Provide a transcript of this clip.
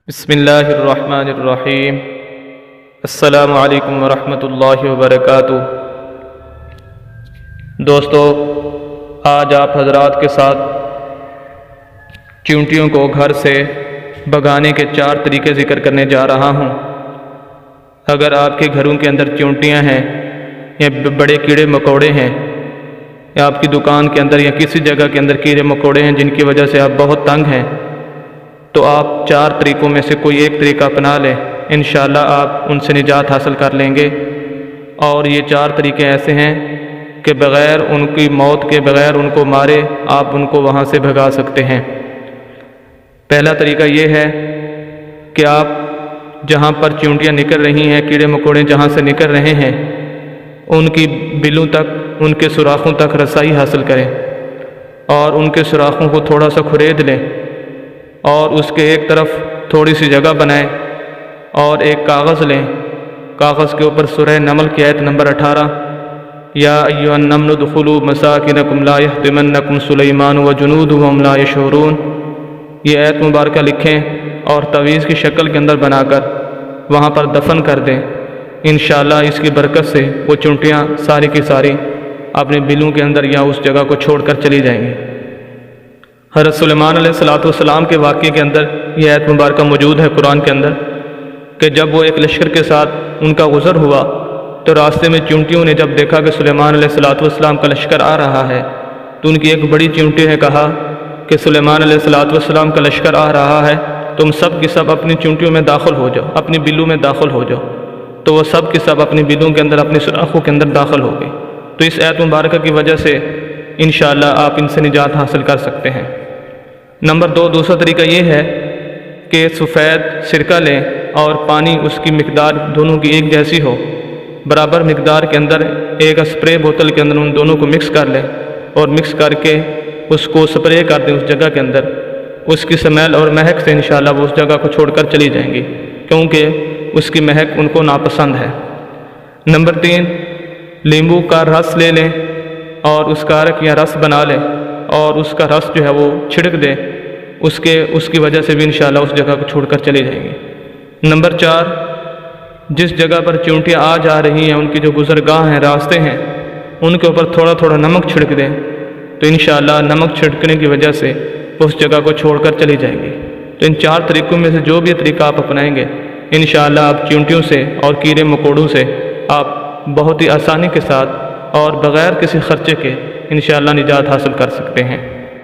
بسم اللہ الرحمن الرحیم۔ السلام علیکم ورحمۃ اللہ وبرکاتہ۔ دوستو، آج آپ حضرات کے ساتھ چیونٹیوں کو گھر سے بھگانے کے 4 طریقے ذکر کرنے جا رہا ہوں۔ اگر آپ کے گھروں کے اندر چیونٹیاں ہیں یا بڑے کیڑے مکوڑے ہیں، یا آپ کی دکان کے اندر یا کسی جگہ کے اندر کیڑے مکوڑے ہیں جن کی وجہ سے آپ بہت تنگ ہیں، تو آپ 4 طریقوں میں سے کوئی ایک طریقہ اپنا لیں، انشاءاللہ آپ ان سے نجات حاصل کر لیں گے۔ اور یہ 4 طریقے ایسے ہیں کہ بغیر ان کی موت کے، بغیر ان کو مارے، آپ ان کو وہاں سے بھگا سکتے ہیں۔ پہلا طریقہ یہ ہے کہ آپ جہاں پر چیونٹیاں نکل رہی ہیں، کیڑے مکوڑے جہاں سے نکل رہے ہیں، ان کی بلوں تک، ان کے سوراخوں تک رسائی حاصل کریں اور ان کے سوراخوں کو تھوڑا سا کھرید لیں، اور اس کے ایک طرف تھوڑی سی جگہ بنائیں اور ایک کاغذ لیں۔ کاغذ کے اوپر سورہ نمل کی آیت نمبر 18، یا ایھا النمل ادخلوا مساکنکم لا یحطمنکم سلیمان وجنودہ وہم لا یشعرون، یہ آیت مبارکہ لکھیں اور تعویذ کی شکل کے اندر بنا کر وہاں پر دفن کر دیں۔ انشاءاللہ اس کی برکت سے وہ چیونٹیاں ساری کی ساری اپنے بلوں کے اندر یا اس جگہ کو چھوڑ کر چلی جائیں گی۔ حضرت سلیمان علیہ السلام کے واقعے کے اندر یہ آیت مبارکہ موجود ہے قرآن کے اندر، کہ جب وہ ایک لشکر کے ساتھ ان کا گزر ہوا تو راستے میں چیونٹیوں نے جب دیکھا کہ سلیمان علیہ السلام کا لشکر آ رہا ہے، تو ان کی ایک بڑی چیونٹی نے کہا کہ سلیمان علیہ السلام کا لشکر آ رہا ہے، تم سب کی سب اپنی چیونٹیوں میں داخل ہو جاؤ، اپنی بلوں میں داخل ہو جاؤ۔ تو وہ سب کی سب اپنی بلوں کے اندر، اپنی سوراخوں کے اندر داخل ہو گئی۔ تو اس آیت مبارکہ کی وجہ سے انشاءاللہ آپ ان سے نجات حاصل کر سکتے ہیں۔ نمبر 2، دوسرا طریقہ یہ ہے کہ سفید سرکہ لیں اور پانی، اس کی مقدار دونوں کی ایک جیسی ہو، برابر مقدار کے اندر ایک اسپرے بوتل کے اندر ان دونوں کو مکس کر لیں اور مکس کر کے اس کو سپرے کر دیں اس جگہ کے اندر۔ اس کی سمیل اور مہک سے انشاءاللہ وہ اس جگہ کو چھوڑ کر چلی جائیں گی، کیونکہ اس کی مہک ان کو ناپسند ہے۔ نمبر 3، لیمبو کا رس لے لیں اور اس کا عرق یا رس بنا لیں اور اس کا رس جو ہے وہ چھڑک دیں، اس کی وجہ سے بھی انشاءاللہ اس جگہ کو چھوڑ کر چلی جائیں گی۔ نمبر 4، جس جگہ پر چیونٹیاں آ جا رہی ہیں، ان کی جو گزرگاہ ہیں، راستے ہیں، ان کے اوپر تھوڑا تھوڑا نمک چھڑک دیں، تو انشاءاللہ نمک چھڑکنے کی وجہ سے اس جگہ کو چھوڑ کر چلی جائیں گی۔ تو ان 4 طریقوں میں سے جو بھی طریقہ آپ اپنائیں گے، انشاءاللہ آپ چیونٹیوں سے اور کیڑے مکوڑوں سے آپ بہت ہی آسانی کے ساتھ اور بغیر کسی خرچے کے انشاءاللہ نجات حاصل کر سکتے ہیں۔